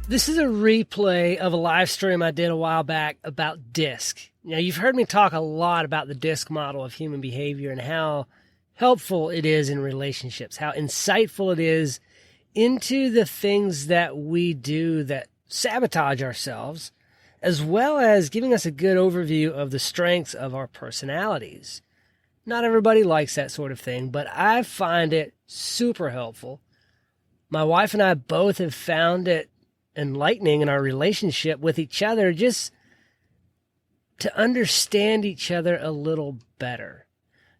This is a replay of a live stream I did a while back about DISC. Now, you've heard me talk a lot about the DISC model of human behavior and how helpful it is in relationships, how insightful it is into the things that we do that sabotage ourselves, as well as giving us a good overview of the strengths of our personalities. Not everybody likes that sort of thing, but I find it super helpful. My wife and I both have found it enlightening in our relationship with each other, just to understand each other a little better,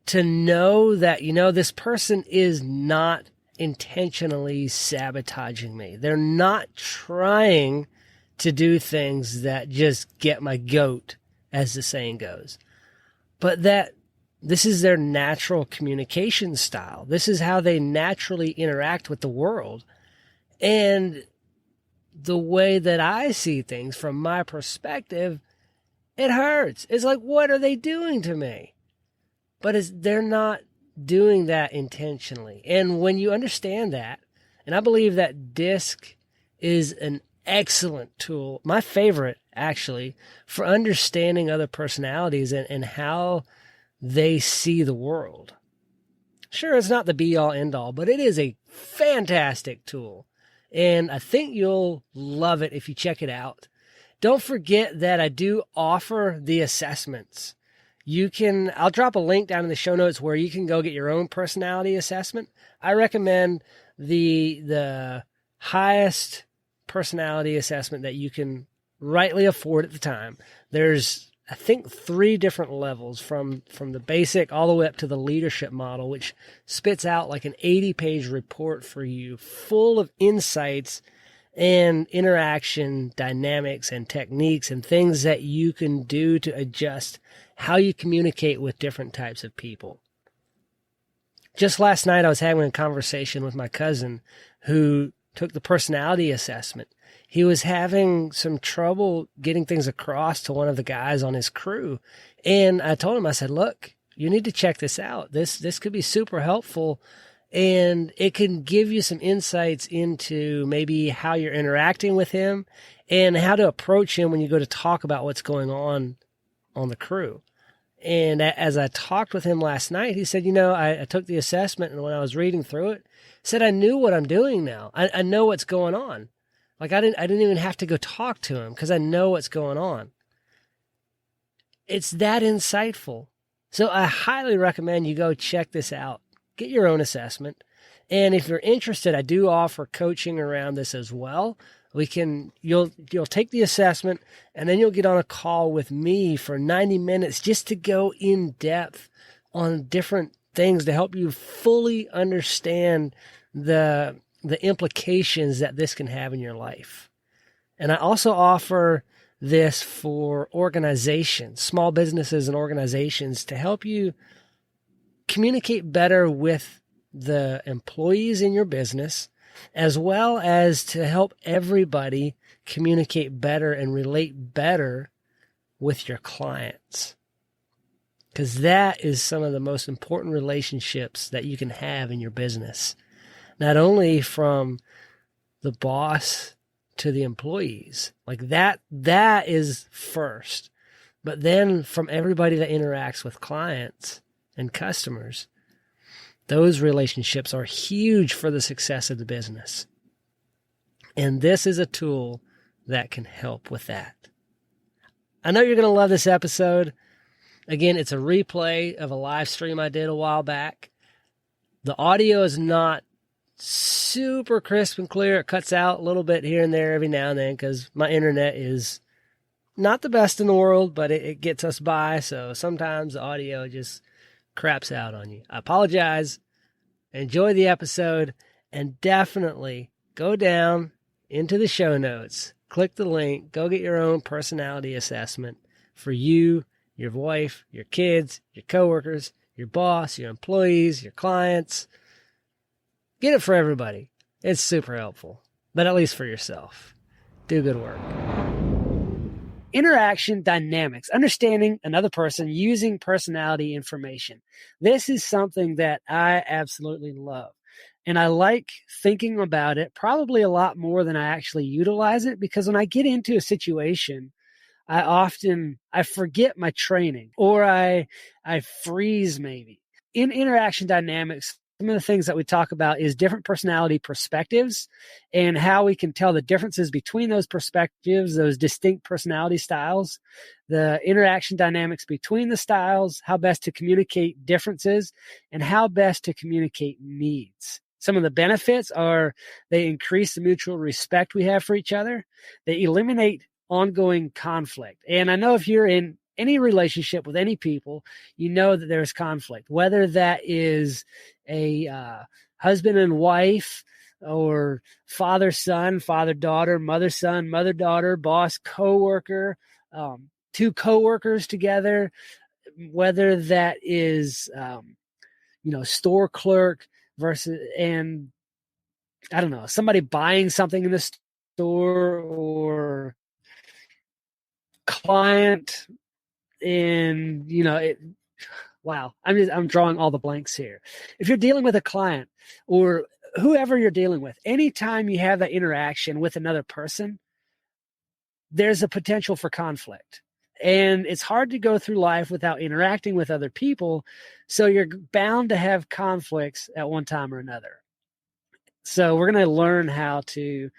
to know that, this person is not intentionally sabotaging me. They're not trying to do things that just get my goat, as the saying goes, but that this is their natural communication style. This is how they naturally interact with the world. And the way that I see things from my perspective, it hurts. It's like, what are they doing to me? But they're not doing that intentionally. And when you understand that, and I believe that DISC is an excellent tool, my favorite actually, for understanding other personalities and how they see the world. Sure, it's not the be-all, end-all, but it is a fantastic tool. And I think you'll love it if you check it out. Don't forget that I do offer the assessments. I'll drop a link down in the show notes where you can go get your own personality assessment. I recommend the highest personality assessment that you can rightly afford at the time. There's, I think, 3 different levels from the basic all the way up to the leadership model, which spits out like an 80-page report for you full of insights and interaction dynamics and techniques and things that you can do to adjust how you communicate with different types of people. Just last night, I was having a conversation with my cousin who took the personality assessment. He was having some trouble getting things across to one of the guys on his crew. And I told him, I said, look, you need to check this out. This could be super helpful. And it can give you some insights into maybe how you're interacting with him and how to approach him when you go to talk about what's going on the crew. And as I talked with him last night, he said, I took the assessment, and when I was reading through it, said, I knew what I'm doing now. I know what's going on. Like I didn't even have to go talk to him because I know what's going on. It's that insightful. So I highly recommend you go check this out. Get your own assessment. And if you're interested, I do offer coaching around this as well. You'll take the assessment and then you'll get on a call with me for 90 minutes just to go in depth on different things to help you fully understand the implications that this can have in your life. And I also offer this for organizations, small businesses and organizations, to help you communicate better with the employees in your business, as well as to help everybody communicate better and relate better with your clients. Because that is some of the most important relationships that you can have in your business. Not only from the boss to the employees, like that is first, but then from everybody that interacts with clients and customers. Those relationships are huge for the success of the business. And this is a tool that can help with that. I know you're going to love this episode. Again, it's a replay of a live stream I did a while back. The audio is not super crisp and clear. It cuts out a little bit here and there every now and then because my internet is not the best in the world, but it gets us by. So sometimes the audio just craps out on you. I apologize. Enjoy the episode, and definitely go down into the show notes. Click the link. Go get your own personality assessment for you, your wife, your kids, your coworkers, your boss, your employees, your clients. Get it for everybody. It's super helpful, but at least for yourself. Do good work. Interaction dynamics, understanding another person using personality information. This is something that I absolutely love. And I like thinking about it probably a lot more than I actually utilize it, because when I get into a situation, I forget my training, or I freeze maybe. In interaction dynamics, some of the things that we talk about is different personality perspectives and how we can tell the differences between those perspectives, those distinct personality styles, the interaction dynamics between the styles, how best to communicate differences, and how best to communicate needs. Some of the benefits are they increase the mutual respect we have for each other. They eliminate ongoing conflict. And I know if you're in any relationship with any people, you know that there's conflict, whether that is a husband and wife, or father-son, father-daughter, mother-son, mother-daughter, boss, coworker, two coworkers together, whether that is, store clerk versus, and I don't know, somebody buying something in the store, or client in, wow, I'm drawing all the blanks here. If you're dealing with a client or whoever you're dealing with, anytime you have that interaction with another person, there's a potential for conflict. And it's hard to go through life without interacting with other people. So you're bound to have conflicts at one time or another. So we're going to learn how to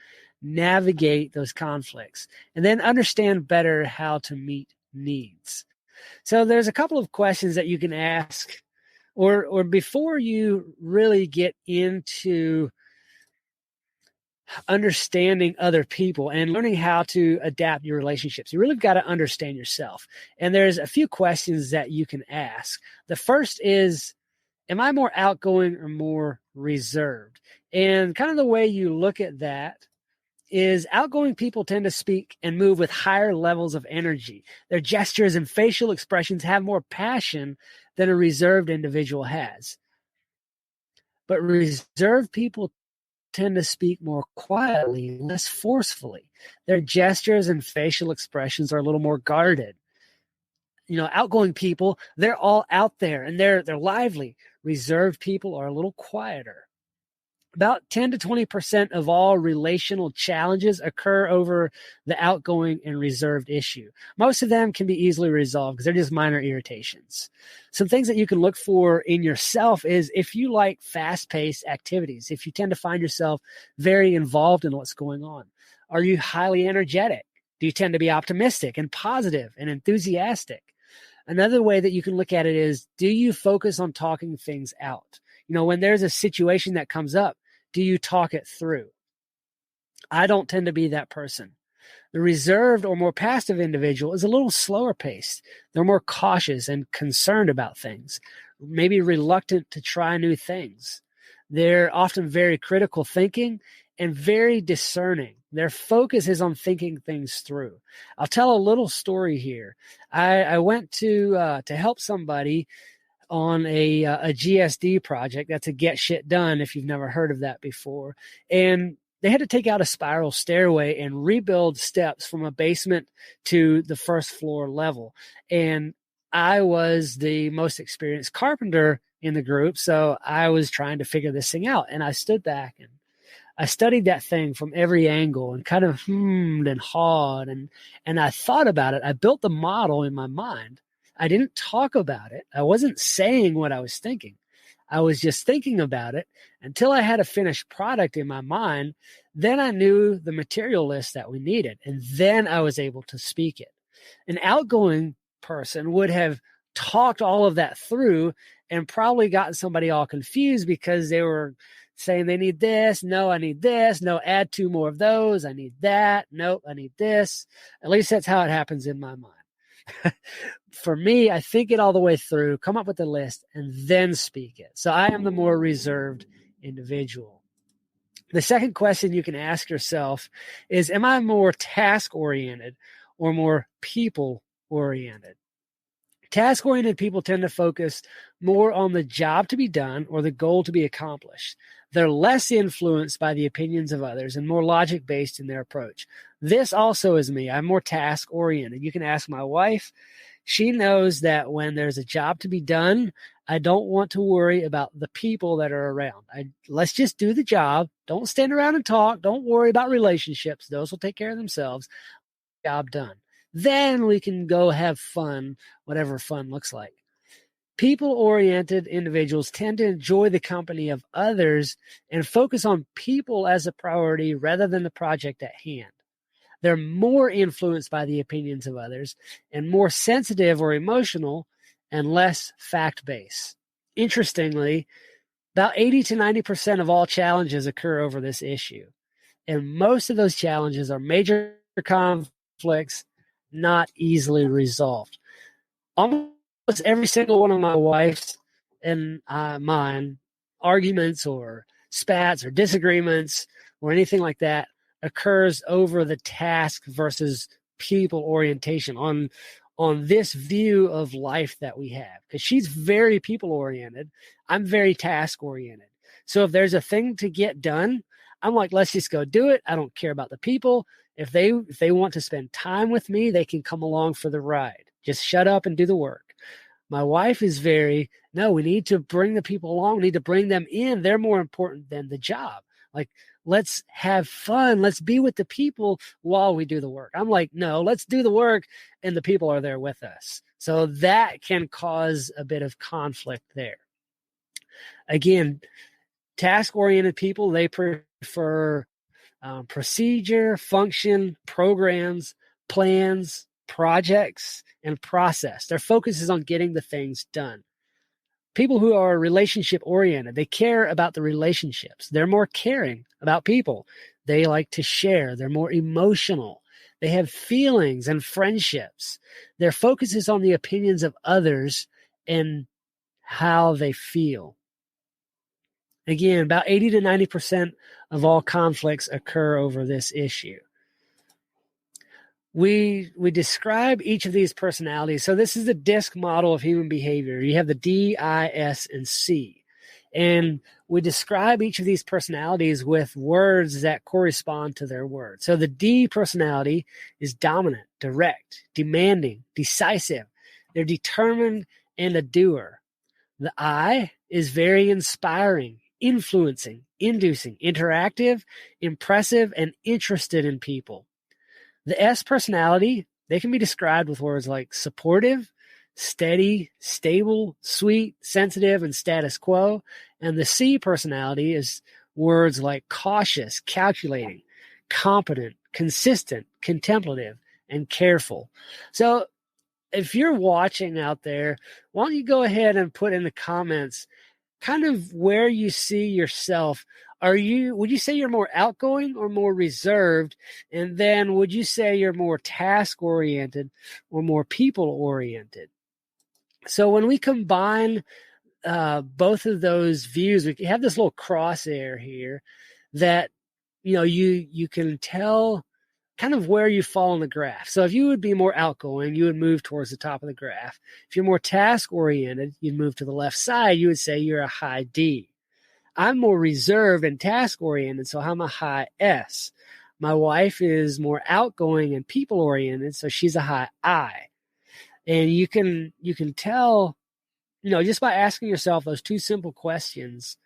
navigate those conflicts and then understand better how to meet needs. So there's a couple of questions that you can ask, or before you really get into understanding other people and learning how to adapt your relationships. You really got to understand yourself. And there's a few questions that you can ask. The first is, am I more outgoing or more reserved? And kind of the way you look at that is outgoing people tend to speak and move with higher levels of energy. Their gestures and facial expressions have more passion than a reserved individual has. But reserved people tend to speak more quietly, less forcefully. Their gestures and facial expressions are a little more guarded. Outgoing people, they're all out there and they're lively. Reserved people are a little quieter. About 10 to 20% of all relational challenges occur over the outgoing and reserved issue. Most of them can be easily resolved because they're just minor irritations. Some things that you can look for in yourself is if you like fast-paced activities, if you tend to find yourself very involved in what's going on. Are you highly energetic? Do you tend to be optimistic and positive and enthusiastic? Another way that you can look at it is, do you focus on talking things out? When there's a situation that comes up, do you talk it through? I don't tend to be that person. The reserved or more passive individual is a little slower paced. They're more cautious and concerned about things, maybe reluctant to try new things. They're often very critical thinking and very discerning. Their focus is on thinking things through. I'll tell a little story here. I went to help somebody on a GSD project. That's a get shit done, if you've never heard of that before. And they had to take out a spiral stairway and rebuild steps from a basement to the first floor level. And I was the most experienced carpenter in the group, so I was trying to figure this thing out. And I stood back and I studied that thing from every angle and kind of hummed and hawed, and I thought about it. I built the model in my mind. I didn't talk about it. I wasn't saying what I was thinking. I was just thinking about it until I had a finished product in my mind. Then I knew the material list that we needed, and then I was able to speak it. An outgoing person would have talked all of that through and probably gotten somebody all confused because they were saying they need this. No, I need this. No, add 2 more of those. I need that. Nope, I need this. At least that's how it happens in my mind. For me, I think it all the way through, come up with a list, and then speak it. So I am the more reserved individual. The second question you can ask yourself is, am I more task-oriented or more people-oriented? Task-oriented people tend to focus more on the job to be done or the goal to be accomplished. They're less influenced by the opinions of others and more logic-based in their approach. This also is me. I'm more task-oriented. You can ask my wife. She knows that when there's a job to be done, I don't want to worry about the people that are around. Let's just do the job. Don't stand around and talk. Don't worry about relationships. Those will take care of themselves. Job done. Then we can go have fun, whatever fun looks like. People-oriented individuals tend to enjoy the company of others and focus on people as a priority rather than the project at hand. They're more influenced by the opinions of others and more sensitive or emotional and less fact-based. Interestingly, about 80 to 90% of all challenges occur over this issue. And most of those challenges are major conflicts, not easily resolved. Almost every single one of my wife's and mine arguments or spats or disagreements or anything like that occurs over the task versus people orientation on this view of life that we have. Because she's very people oriented, I'm very task oriented. So if there's a thing to get done, I'm like, let's just go do it. I don't care about the people. If they want to spend time with me, they can come along for the ride. Just shut up and do the work. My wife is no, we need to bring the people along. We need to bring them in. They're more important than the job. Like, let's have fun. Let's be with the people while we do the work. I'm like, no, let's do the work and the people are there with us. So that can cause a bit of conflict there. Again, task-oriented people, they prefer procedure, function, programs, plans, projects, and process. Their focus is on getting the things done. People who are relationship oriented, they care about the relationships. They're more caring about people. They like to share. They're more emotional. They have feelings and friendships. Their focus is on the opinions of others and how they feel. Again, about 80 to 90% of all conflicts occur over this issue. We describe each of these personalities. So this is the DISC model of human behavior. You have the D, I, S, and C. And we describe each of these personalities with words that correspond to their words. So the D personality is dominant, direct, demanding, decisive. They're determined and a doer. The I is very inspiring, influencing, inducing, interactive, impressive, and interested in people. The S personality, they can be described with words like supportive, steady, stable, sweet, sensitive, and status quo. And the C personality is words like cautious, calculating, competent, consistent, contemplative, and careful. So if you're watching out there, why don't you go ahead and put in the comments kind of where you see yourself. Would you say you're more outgoing or more reserved? And then would you say you're more task oriented or more people oriented? So when we combine both of those views, we have this little crosshair here that, you can tell kind of where you fall in the graph. So if you would be more outgoing, you would move towards the top of the graph. If you're more task-oriented, you'd move to the left side. You would say you're a high D. I'm more reserved and task-oriented, so I'm a high S. My wife is more outgoing and people-oriented, so she's a high I. And you can tell, just by asking yourself those two simple questions,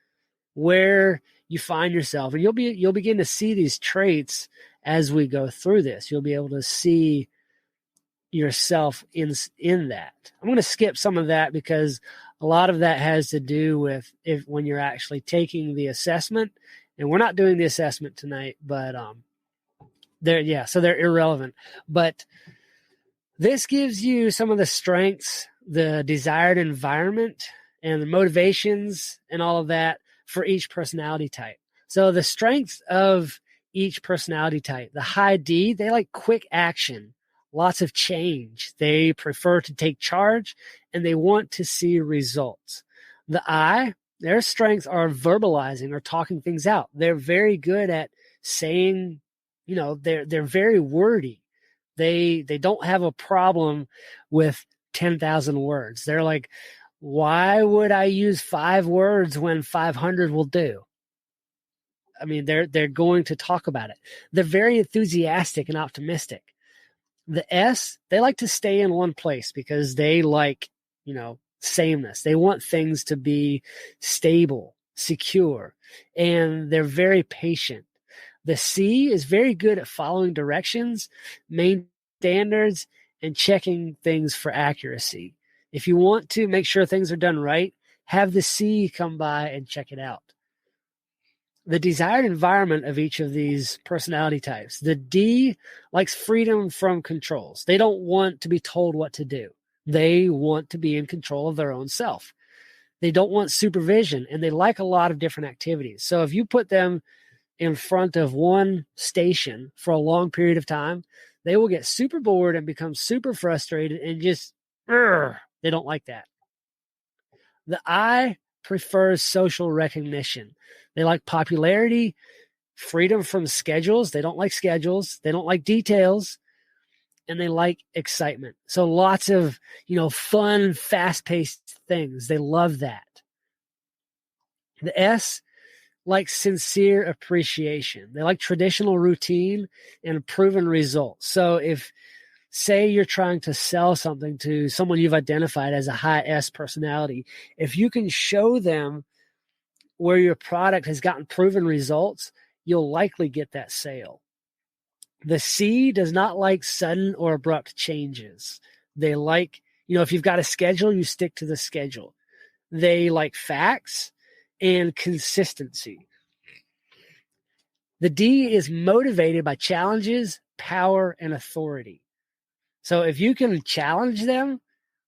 where you find yourself, and you'll begin to see these traits as we go through this. You'll be able to see yourself in that. I'm going to skip some of that because a lot of that has to do with when you're actually taking the assessment, and we're not doing the assessment tonight, but so they're irrelevant. But this gives you some of the strengths, the desired environment, and the motivations and all of that for each personality type. So the strengths of each personality type, the high D, they like quick action, lots of change. They prefer to take charge and they want to see results. The I, their strengths are verbalizing or talking things out. They're very good at saying, they're very wordy. They don't have a problem with 10,000 words. They're like, why would I use 5 words when 500 will do? I mean, they're going to talk about it. They're very enthusiastic and optimistic. The S, they like to stay in one place because they like, sameness. They want things to be stable, secure, and they're very patient. The C is very good at following directions, main standards, and checking things for accuracy. If you want to make sure things are done right, have the C come by and check it out. The desired environment of each of these personality types. The D likes freedom from controls. They don't want to be told what to do. They want to be in control of their own self. They don't want supervision, and they like a lot of different activities. So if you put them in front of one station for a long period of time, they will get super bored and become super frustrated and just, they don't like that. The I prefers social recognition. They like popularity, freedom from schedules. They don't like schedules. They don't like details. And they like excitement. So lots of, fun, fast-paced things. They love that. The S likes sincere appreciation. They like traditional routine and proven results. So if, say you're trying to sell something to someone you've identified as a high S personality, if you can show them where your product has gotten proven results, you'll likely get that sale. The C does not like sudden or abrupt changes. They like, if you've got a schedule, you stick to the schedule. They like facts and consistency. The D is motivated by challenges, power, and authority. So if you can challenge them,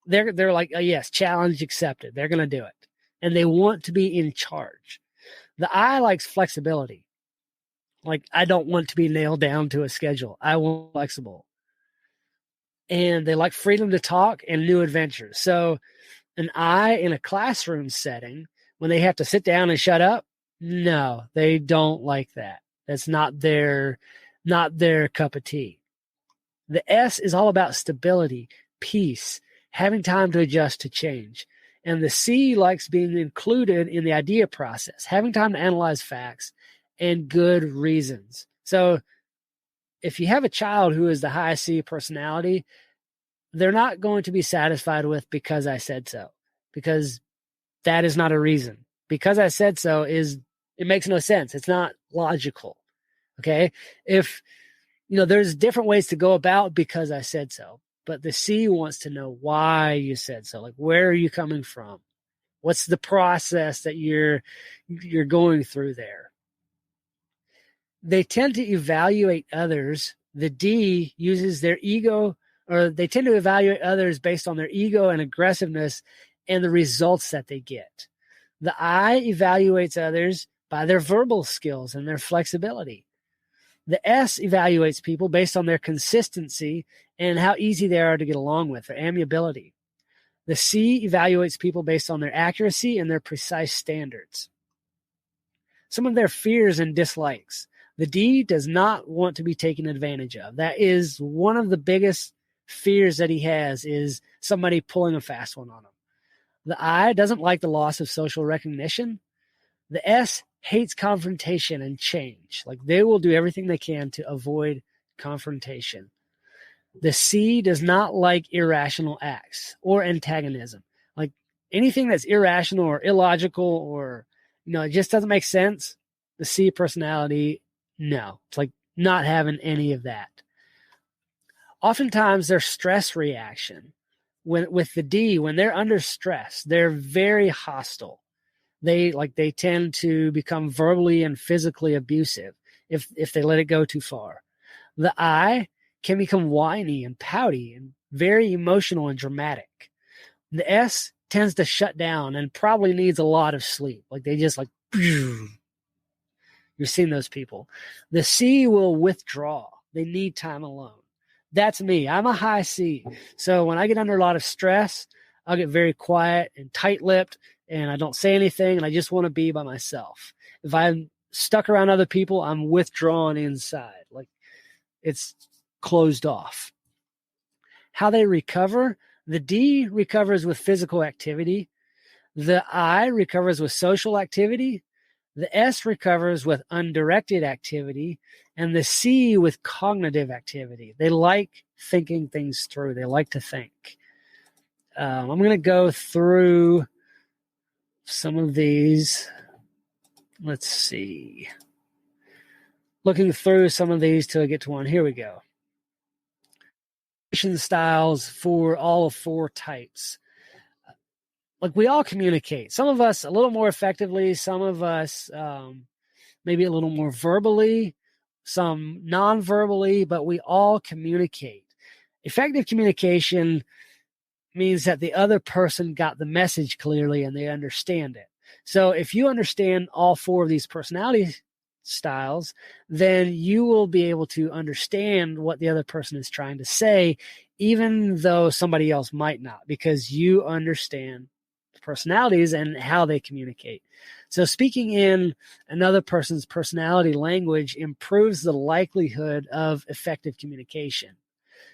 they're like, oh, yes, challenge accepted. They're going to do it. And they want to be in charge. The I likes flexibility. Like, I don't want to be nailed down to a schedule. I want flexible. And they like freedom to talk and new adventures. So an I in a classroom setting, when they have to sit down and shut up, no, they don't like that. That's not their cup of tea. The S is all about stability, peace, having time to adjust to change. And the C likes being included in the idea process, having time to analyze facts and good reasons. So if you have a child who is the high C personality, they're not going to be satisfied with because I said so, because that is not a reason. Because I said so it makes no sense. It's not logical. Okay. If, there's different ways to go about because I said so, but the C wants to know why you said so. Like, where are you coming from? What's the process that you're going through there? They tend to evaluate others. The D uses their ego, or they tend to evaluate others based on their ego and aggressiveness and the results that they get. The I evaluates others by their verbal skills and their flexibility. The S evaluates people based on their consistency and how easy they are to get along with, their amiability. The C evaluates people based on their accuracy and their precise standards. Some of their fears and dislikes. The D does not want to be taken advantage of. That is one of the biggest fears that he has, is somebody pulling a fast one on him. The I doesn't like the loss of social recognition. The S hates confrontation and change. Like, they will do everything they can to avoid confrontation. The C does not like irrational acts or antagonism. Like, anything that's irrational or illogical or, it just doesn't make sense. The C personality, no. It's like not having any of that. Oftentimes their stress reaction with the D, when they're under stress, they're very hostile. They tend to become verbally and physically abusive if they let it go too far. The I can become whiny and pouty and very emotional and dramatic. The S tends to shut down and probably needs a lot of sleep. Like, they just you've seen those people. The C will withdraw. They need time alone. That's me. I'm a high C. So when I get under a lot of stress, I'll get very quiet and tight-lipped, and I don't say anything, and I just want to be by myself. If I'm stuck around other people, I'm withdrawn inside. Like, it's closed off. How they recover. The D recovers with physical activity. The I recovers with social activity. The S recovers with undirected activity, and the C with cognitive activity. They like thinking things through. They like to think. I'm going to go through some of these. Let's see. Looking through some of these till I get to one. Here we go. Styles for all 4 types. Like, we all communicate. Some of us a little more effectively. Some of us maybe a little more verbally. Some non-verbally. But we all communicate. Effective communication means that the other person got the message clearly and they understand it. So if you understand all 4 of these personality styles, then you will be able to understand what the other person is trying to say, even though somebody else might not, because you understand personalities and how they communicate. So speaking in another person's personality language improves the likelihood of effective communication.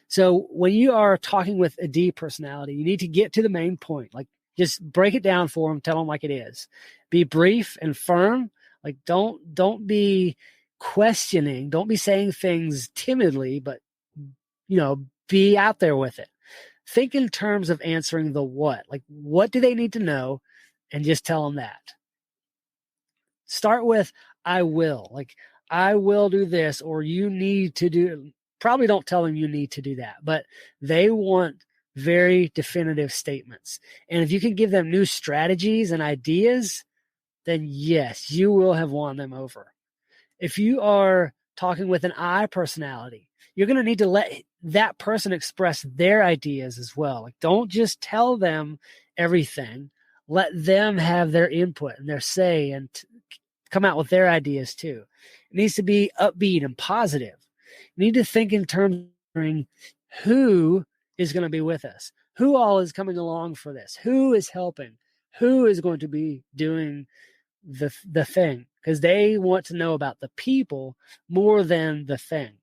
So when you are talking with a D personality, you need to get to the main point. Like, just break it down for them, tell them like it is. Be brief and firm. Like, don't be questioning, don't be saying things timidly, but be out there with it. Think in terms of answering the what. Like, what do they need to know? And just tell them that. Start with I will. Like, I will do this, or you need to do. Probably don't tell them you need to do that, but they want very definitive statements. And if you can give them new strategies and ideas, then yes, you will have won them over. If you are talking with an I personality, you're going to need to let that person express their ideas as well. Like, don't just tell them everything. Let them have their input and their say and come out with their ideas too. It needs to be upbeat and positive. You need to think in terms of who is going to be with us, who all is coming along for this, who is helping, who is going to be doing the thing, because they want to know about the people more than the thing.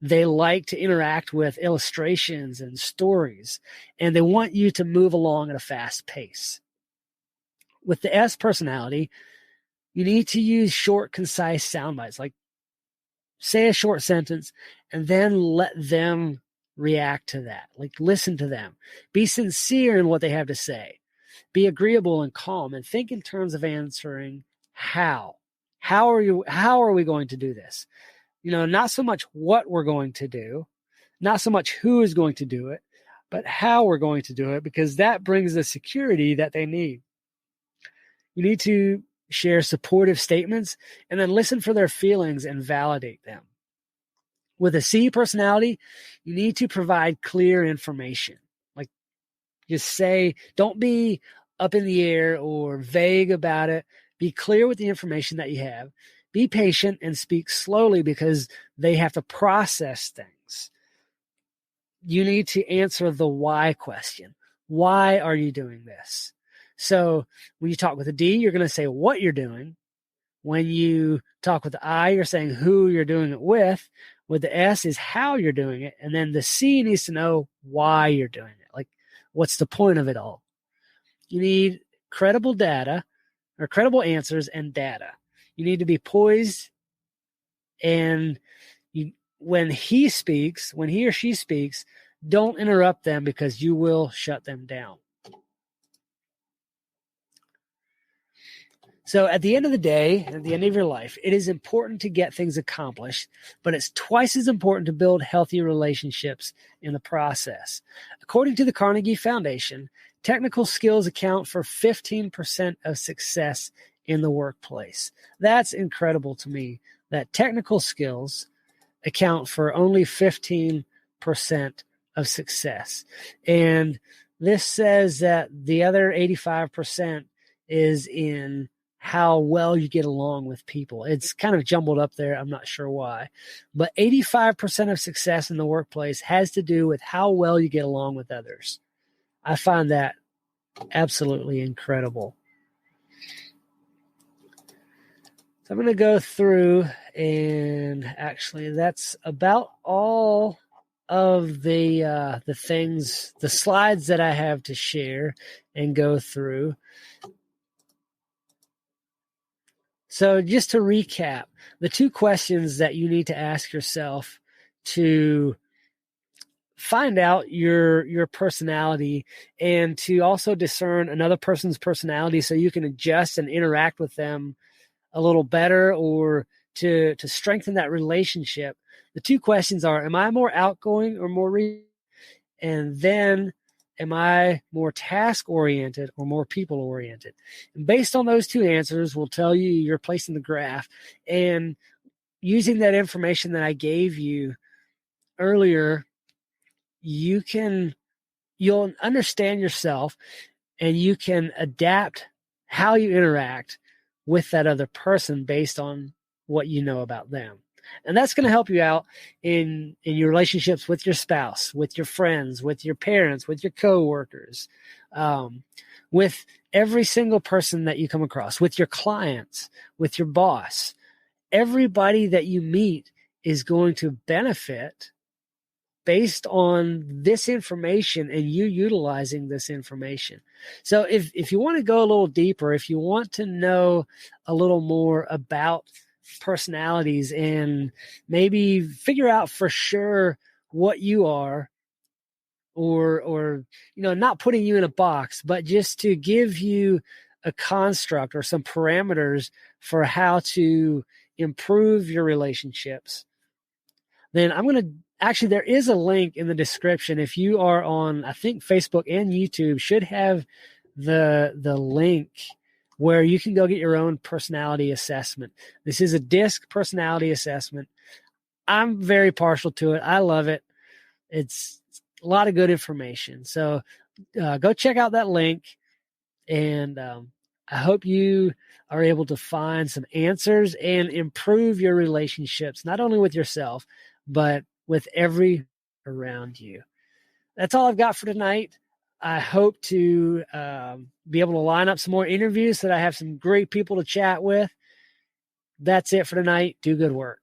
They like to interact with illustrations and stories, and they want you to move along at a fast pace. With the S personality, you need to use short, concise sound bites. Like, say a short sentence and then let them react to that. Like, listen to them. Be sincere in what they have to say. Be agreeable and calm, and think in terms of answering how. How are we going to do this? Not so much what we're going to do, not so much who is going to do it, but how we're going to do it, because that brings the security that they need. You need to share supportive statements and then listen for their feelings and validate them. With a C personality, you need to provide clear information. Like, just say, don't be up in the air or vague about it. Be clear with the information that you have. Be patient and speak slowly, because they have to process things. You need to answer the why question. Why are you doing this? So when you talk with a D, you're going to say what you're doing. When you talk with the I, you're saying who you're doing it with. With the S is how you're doing it. And then the C needs to know why you're doing it. Like, what's the point of it all? You need credible data, or credible answers and data. You need to be poised, and when he or she speaks, don't interrupt them, because you will shut them down. So at the end of the day, at the end of your life, it is important to get things accomplished, but it's twice as important to build healthy relationships in the process. According to the Carnegie Foundation, technical skills account for 15% of success in the workplace. That's incredible to me, that technical skills account for only 15% of success. And this says that the other 85% is in how well you get along with people. It's kind of jumbled up there. I'm not sure why. But 85% of success in the workplace has to do with how well you get along with others. I find that absolutely incredible. So I'm going to go through, and actually that's about all of the things, the slides that I have to share and go through. So just to recap, the 2 questions that you need to ask yourself to find out your personality and to also discern another person's personality so you can adjust and interact with them a little better or to strengthen that relationship. The two questions are, am I more outgoing or more and then am I more task oriented or more people oriented? And based on those two answers will tell you your place in the graph. And using that information that I gave you earlier, you'll understand yourself and you can adapt how you interact with that other person based on what you know about them. And that's going to help you out in your relationships with your spouse, with your friends, with your parents, with your coworkers, with every single person that you come across, with your clients, with your boss. Everybody that you meet is going to benefit based on this information and you utilizing this information. So if you want to go a little deeper, if you want to know a little more about personalities and maybe figure out for sure what you are, or not putting you in a box, but just to give you a construct or some parameters for how to improve your relationships, then I'm going to actually, there is a link in the description. If you are on, I think Facebook and YouTube should have the link where you can go get your own personality assessment. This is a DISC personality assessment. I'm very partial to it. I love it. It's a lot of good information. So go check out that link. And I hope you are able to find some answers and improve your relationships, not only with yourself, but with every around you. That's all I've got for tonight. I hope to be able to line up some more interviews so that I have some great people to chat with. That's it for tonight. Do good work.